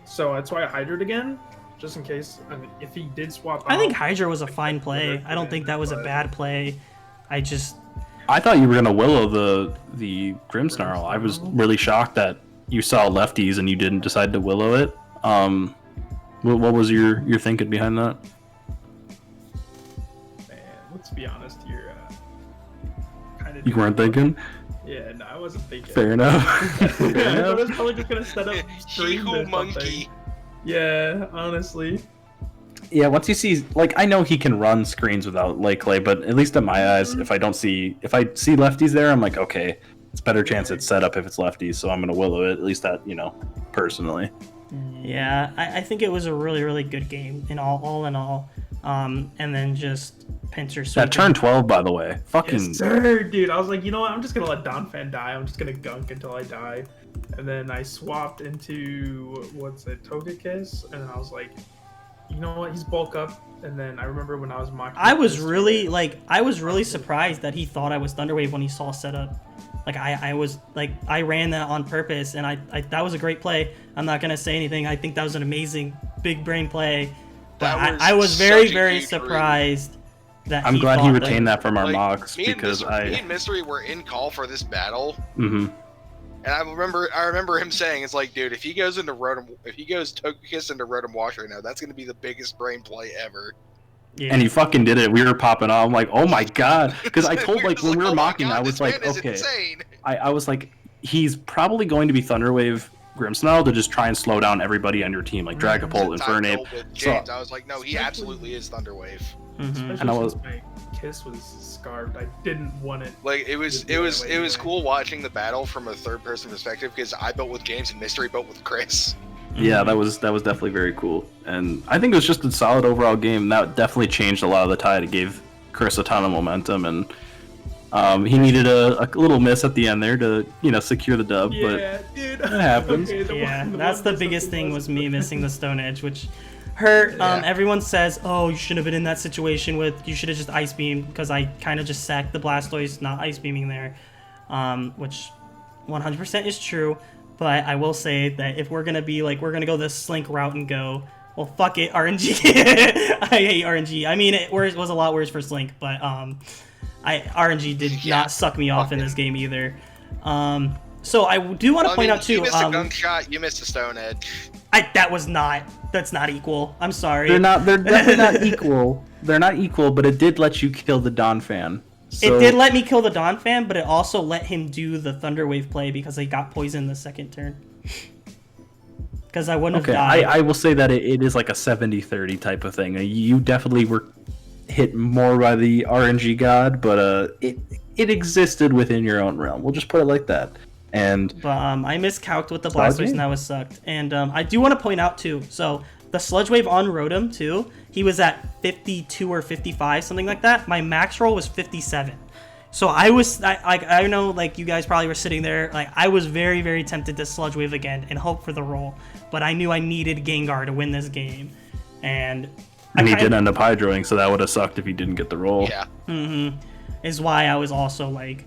so that's why I Hydroed again, just in case. I mean, if he did swap out, I think Hydra was a fine play. I don't think that was a bad play. I thought you were gonna Willow the Grimmsnarl. I was really shocked that you saw lefties and you didn't decide to Willow it. What was your thinking behind that? Man, let's be honest here. Kind of. You weren't thinking? Yeah, no, I wasn't thinking. Fair enough. I was probably just gonna set up stream or monkey. something. Yeah, honestly. Yeah, once you see, like, I know he can run screens without Lake Clay, but at least in my eyes, if I see lefties there, I'm like, okay, it's better chance it's set up if it's lefties, so I'm gonna Willow it. At least that, personally. Yeah, I think it was a really, really good game all in all. And then just pincer sweep. That turn 12, by the way, fucking. Yes, sir, dude. I was like, you know what? I'm just gonna let Donphan die. I'm just gonna gunk until I die. And then I swapped into Togekiss, and I was like, you know what? He's bulk up. And then I remember when I was mocking. I was really surprised that he thought I was Thunderwave when he saw setup. Like I ran that on purpose, and I that was a great play. I'm not gonna say anything. I think that was an amazing big brain play. But I was very, very surprised that I'm glad he retained that from our mocks because me and Mystery were in call for this battle. Mm-hmm. And I remember him saying, "It's like, dude, if he goes Togekiss into Rotom Wash right now, that's gonna be the biggest brain play ever." Yeah. And he fucking did it. We were popping off. I'm like, oh my god, because I told when we were mocking, I was like, okay, I was like, he's probably going to be Thunderwave Grimmsnarl to just try and slow down everybody on your team, like Dragapult and Fernape. So I was like, no, he absolutely is Thunderwave. Mm-hmm. And my Kiss was scarfed. I didn't want it. Like it was cool watching the battle from a third person perspective because I built with James and Mystery built with Chris. Yeah, that was definitely very cool, and I think it was just a solid overall game. That definitely changed a lot of the tide. It gave Chris a ton of momentum, and he needed a little miss at the end there to secure the dub. Yeah, but dude. it happens. Yeah, that's the biggest thing was me missing the Stone Edge, which hurt. Everyone says, "Oh, you shouldn't have been in that situation you should have just Ice Beam," because I kind of just sacked the Blastoise, not Ice Beaming there, which 100% is true. But I will say that if we're gonna be like, we're gonna go the Slink route and go, well, fuck it, RNG. I hate RNG. I mean, it was a lot worse for Slink, but RNG did not suck me off in this game either. So I do want to point out too. You missed a gunk shot. You missed a Stone Edge. That's not equal. I'm sorry. They're definitely not equal. They're not equal, but it did let you kill the Donphan. So, it did let me kill the Donphan, but it also let him do the Thunder Wave play because he got poisoned the second turn. Because I wouldn't have died. I will say that it is like a 70-30 type of thing. You definitely were hit more by the RNG god, but it existed within your own realm. We'll just put it like that. But I miscalced with the Blastoise and that was sucked. And I do want to point out too, so the Sludge Wave on Rotom too, he was at 52 or 55, something like that. My max roll was 57. So I know like you guys probably were sitting there, like I was very, very tempted to Sludge Wave again and hope for the roll. But I knew I needed Gengar to win this game. And he did end up hydroing, so that would have sucked if he didn't get the roll. Yeah. Mm-hmm. Is why I was also like,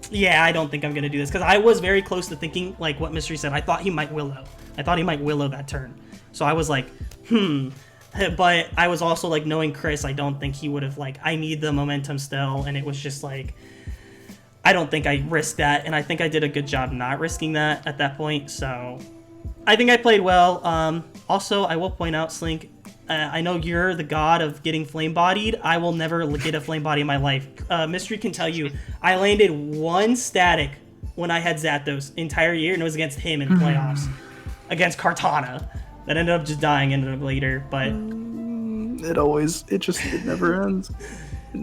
yeah, I don't think I'm going to do this. Because I was very close to thinking, like what Mystery said, I thought he might Willow. I thought he might Willow that turn. So I was like, But I was also like, knowing Chris, I don't think he would have like, I need the momentum still, and it was just like, I don't think I risked that, and I think I did a good job not risking that at that point. So I think I played well. Also, I will point out, Slink, I know you're the god of getting flame bodied. I will never get a flame body in my life. Mystery can tell you, I landed one static when I had Zapdos entire year, and it was against him in playoffs against Kartana. That ended up just dying later, but it never ends.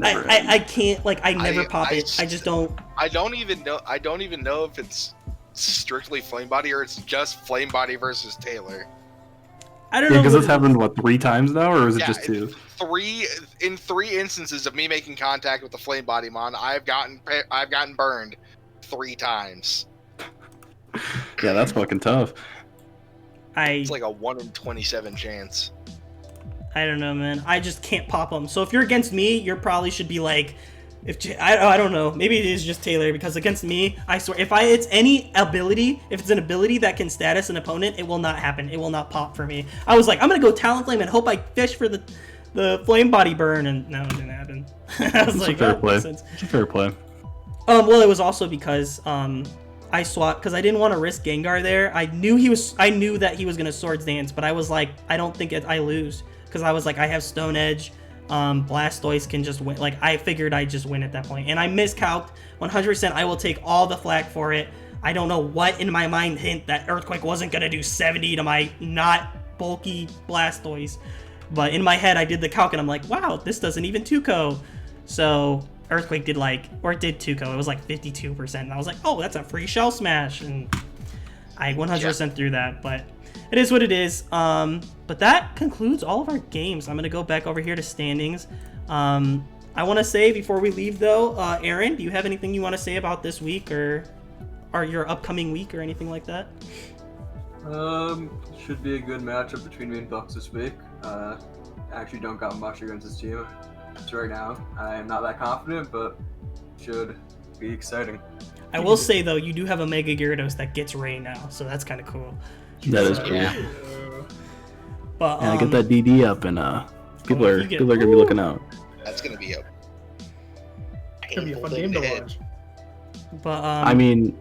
I can't, like, I never pop it. I just don't. I don't even know if it's strictly flame body or it's just flame body versus Taylor. I don't know. Because this happened, what, 3 times now, or is it just 2? In three instances of me making contact with the flame body mon, I've gotten burned 3 times. Yeah, that's fucking tough. It's like a 1 in 27 chance. I don't know, man. I just can't pop them. So if you're against me, you probably should be like, I don't know. Maybe it is just Taylor, because against me, I swear, if it's any ability, if it's an ability that can status an opponent, it will not happen. It will not pop for me. I was like, I'm gonna go Talonflame and hope I fish for the flame body burn, and no, it didn't happen. I was like, fair play. Makes sense. It's a fair play. Well, it was also because I swapped, because I didn't want to risk Gengar there. I knew that he was gonna Swords Dance, but I was like, I don't think I lose, because I was like, I have Stone Edge. Blastoise can just win. Like, I figured I'd just win at that point, and I miscalced 100%. I will take all the flack for it. I don't know what in my mind hint that Earthquake wasn't gonna do 70 to my not bulky Blastoise, but in my head I did the calc and I'm like, wow, this doesn't even 2-ko. So Earthquake did 2-ko. It was like 52%, and I was like, oh, that's a free Shell Smash, and I 100% threw that, but it is what it is. But that concludes all of our games. I'm going to go back over here to standings. I want to say before we leave, though, Aaron, do you have anything you want to say about this week or your upcoming week or anything like that? Should be a good matchup between me and Bucks this week. I actually don't got much against this team. So right now, I am not that confident, but should be exciting. I will say, though, you do have a Mega Gyarados that gets Rain now, so that's kind of cool. That is cool. Yeah. But Yeah, get that DD up, and people are gonna be looking out. That's gonna be a It's gonna be a fun game to watch. But I mean,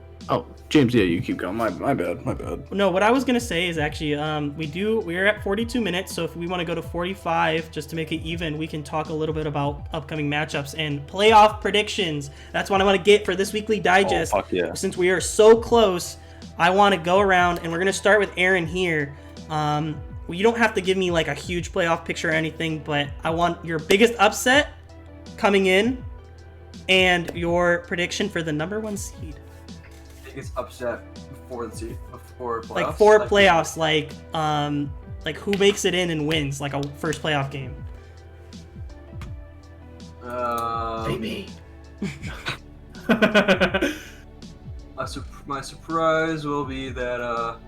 James, yeah, you keep going. My bad. no, what I was gonna say is actually, we're at 42 minutes, so if we want to go to 45 just to make it even, we can talk a little bit about upcoming matchups and playoff predictions. That's what I want to get for this weekly digest. Oh, fuck yeah. Since we are so close, I want to go around, and we're gonna start with Aaron here. You don't have to give me like a huge playoff picture or anything, but I want your biggest upset coming in and your prediction for the number 1 seed. Biggest upset before the seed, before playoffs. Like for playoffs, like who makes it in and wins like a first playoff game. Baby. My surprise will be that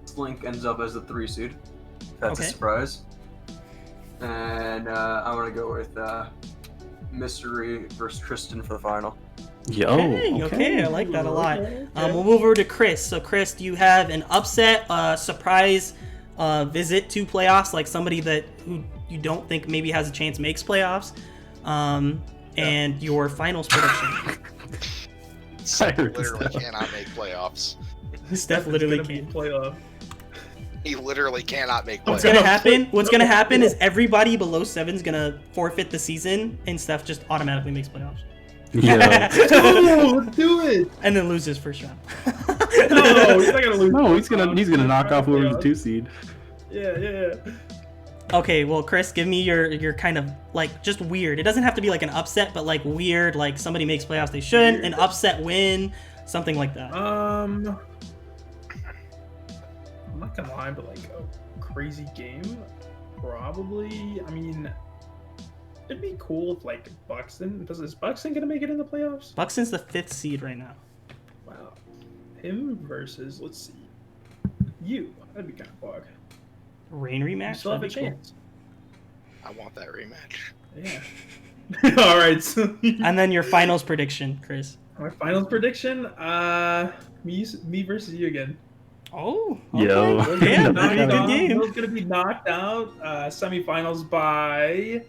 Sling ends up as the 3 seed. That's Okay. a surprise. And I'm gonna go with Mystery versus Tristan for the final. Yo. Okay, I like that a lot. Okay. We'll move over to Chris. So Chris, do you have an upset, surprise visit to playoffs, like somebody who you don't think maybe has a chance makes playoffs, and your finals prediction? Steph heard literally Steph. cannot make playoffs. Steph literally It's gonna can't. be playoff. He literally cannot make What's playoffs. gonna happen is everybody below 7's gonna forfeit the season, and Steph just automatically makes playoffs. Yeah. Oh, let's do it! And then loses first round. No, he's not gonna lose. No, he's gonna knock off whoever's the 2 seed. Yeah. Okay, well, Chris, give me your kind of like just weird. It doesn't have to be like an upset, but like weird, like somebody makes playoffs they shouldn't, Weird. an upset win, something like that. I'm not gonna lie, but like a crazy game, probably. I mean, it'd be cool if like Buxton. Is Buxton gonna make it in the playoffs? Buxton's the 5th seed right now. Wow. Him versus, let's see, you. That'd be kind of bug. Rain You rematch. still have a That'd be cool. chance. I want that rematch. Yeah. All right. So And then your finals prediction, Chris. my finals prediction. Me versus you again. Oh, Yo. okay. Yeah, that'd be a good Knocked game. Will's gonna be knocked out. Semifinals by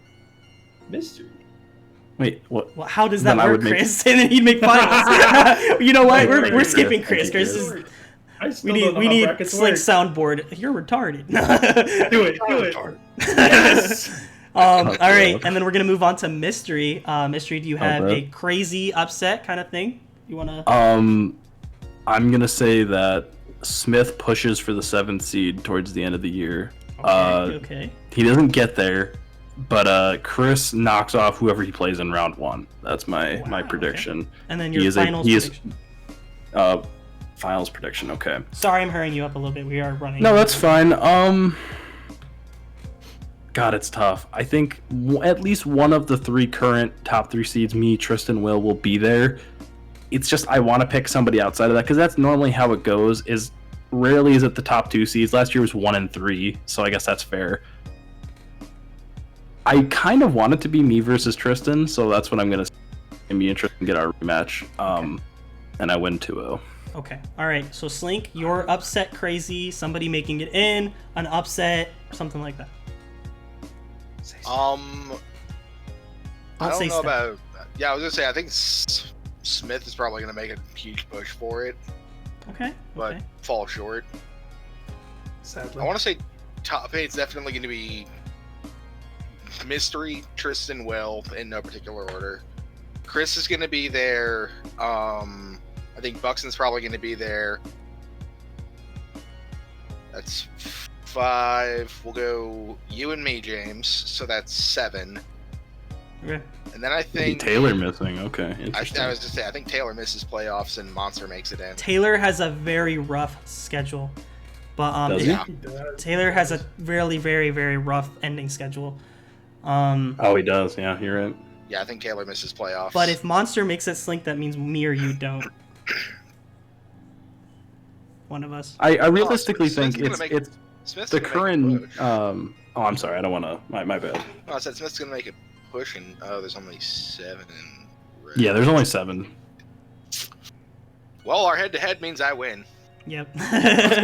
Mystery. Wait, what? Well, how does that Then I work, would make- Chris? And then he'd make finals. You know what? Thank We're you, skipping Chris. Chris. Thank you, Chris is. I We still need don't know we how need brackets Sling work. soundboard. You're retarded. Do it. Do it. Yes. All right, Okay. and then we're gonna move on to mystery. Mystery, do you have Okay. a crazy upset kind of thing? You wanna? I'm gonna say that Smith pushes for the 7th seed towards the end of the year. Okay. He doesn't get there, but Chris knocks off whoever he plays in round 1. That's my Wow, prediction. And then He your is finals he is prediction. finals prediction. Okay. Sorry, I'm hurrying you up a little bit. We are running. No, that's fine. God, it's tough. I think at least one of the 3 current top 3 seeds, me, Tristan, will be there. It's just I want to pick somebody outside of that because that's normally how it goes. Is rarely is it the top 2 seeds. Last year was 1 and 3, so I guess that's fair. I kind of want it to be me versus Tristan, so that's what I'm gonna. It'd be interesting to get our rematch. And I win 2-0. Okay. All right. So Slink, you're upset crazy. Somebody making it in, an upset, something like that. I Don't say don't know Steph. about. Yeah, I was gonna say I think Smith is probably gonna make a huge push for it, Okay. but Okay. fall short. Sadly. I want to say top 8's definitely going to be Mystery, Tristan, Will, in no particular order. Chris is going to be there. I think Buxton's probably going to be there. That's 5. We'll go you and me, James. So that's 7. Okay. And then I think Taylor missing. Okay, I interesting. was just say I think Taylor misses playoffs and Monster makes it in. Taylor has a very rough schedule, but Does he? Yeah. He does. Taylor has a really, very, very rough ending schedule. Oh, he does. Yeah, you're right. Yeah, I think Taylor misses playoffs. But if Monster makes it Slink, that means me or you don't. One of us. I realistically Smith's think gonna make- it's Smith's the gonna make a current. push. Oh, I'm sorry. I don't want to. My bad. Oh, I said Smith's gonna make a push, and there's only 7 in red. Yeah, there's only 7. Well, our head-to-head means I win. Yep.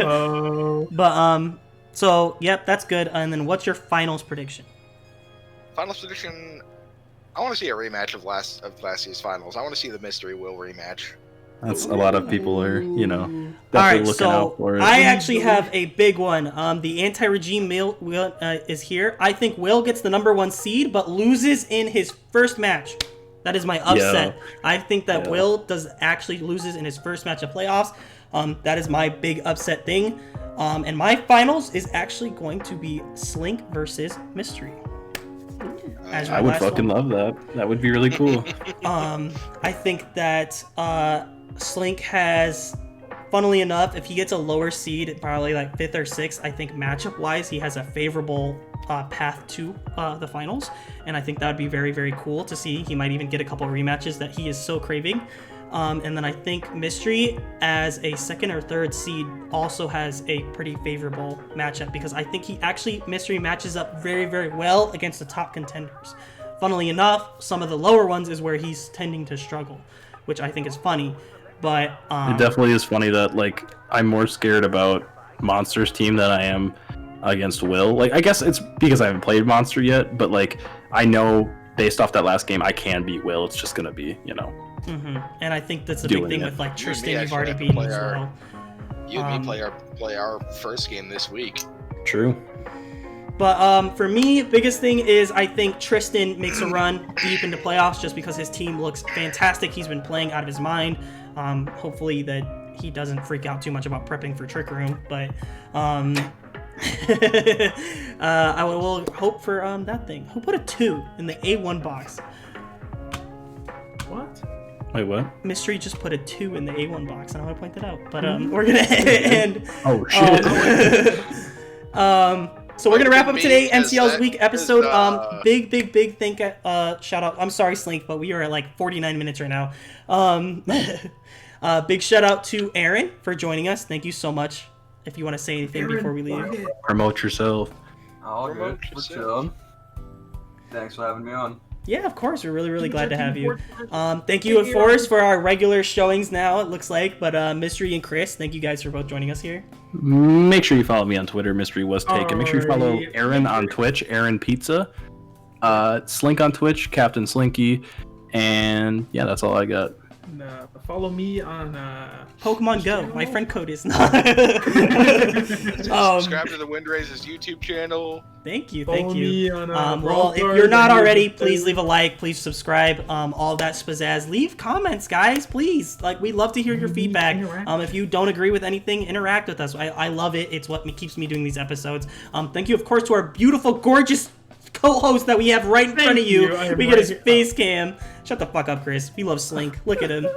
Oh. But so yep, that's good. And then what's your finals prediction? Finals prediction. I want to see a rematch of last year's finals. I want to see the Mystery Will rematch. That's a lot of people are, All definitely right, looking out so for it. I actually have a big one. The anti-regime Will is here. I think Will gets the #1 seed, but loses in his first match. That is my upset. I think that Yeah. Will actually loses in his first match of playoffs. That is my big upset thing. And my finals is actually going to be Slink versus Mystery. As my I would last fucking one. love that. That would be really cool. I think that Slink has, funnily enough, if he gets a lower seed, probably like 5th or 6th, I think matchup-wise, he has a favorable path to the finals. And I think that would be very, very cool to see. He might even get a couple rematches that he is so craving. And then I think Mystery, as a 2nd or 3rd seed, also has a pretty favorable matchup because I think Mystery matches up very, very well against the top contenders. Funnily enough, some of the lower ones is where he's tending to struggle, which I think is funny. But It definitely is funny that I'm more scared about Monster's team than I am against Will. I guess it's because I haven't played Monster yet, but I know based off that last game I can beat Will. It's just gonna be and I think that's a big Doing thing it. with You and Tristan. me You've actually already have to beaten play as our- well. You and me play our first game this week. true. But for me, biggest thing is I think Tristan makes a run deep into playoffs just because his team looks fantastic. He's been playing out of his mind. Hopefully that he doesn't freak out too much about prepping for Trick Room. But I will hope for that thing. Who put a 2 in the A1 box? What? Wait, what? Mystery just put a 2 in the A1 box, and I want to point that out. But we're gonna end. Oh shit. So we're gonna wrap up Me, today, because NCL's that week is, episode. Big thank shout out. I'm sorry, Slink, but we are at like 49 minutes right now. Big shout out to Aaron for joining us. Thank you so much. If you want to say anything before we leave. Promote yourself. All good. Promote We're yourself. chilling. Thanks for having me on. Yeah, of course. We're really glad to have you. Thank Thank you, of you. course, for our regular showings now, it looks like. But Mystery and Chris, thank you guys for both joining us here. Make sure you follow me on Twitter, Mystery Was Taken. Make sure you follow Alrighty. Aaron on Twitch, Aaron Pizza. Slink on Twitch, Captain Slinky. And yeah, that's all I got. And, follow me on Pokemon Go. channel? My friend code is not. Subscribe to the Windraises YouTube channel. Thank you. Follow me on, Well, Brawl if Stars you're not and already, YouTube. please leave a like, please subscribe, all that spazazz. Leave comments, guys, please. Like, we love to hear your feedback. interact. If you don't agree with anything, interact with us. I love it. It's what keeps me doing these episodes. Thank you, of course, to our beautiful, gorgeous co-host that we have right in front of you. Thank you. I am We get right his here. face cam. Shut the fuck up, Chris. We love Slink. Look at him.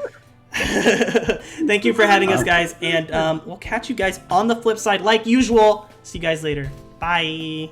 Thank you for having us, guys, and we'll catch you guys on the flip side like usual. See you guys later. Bye.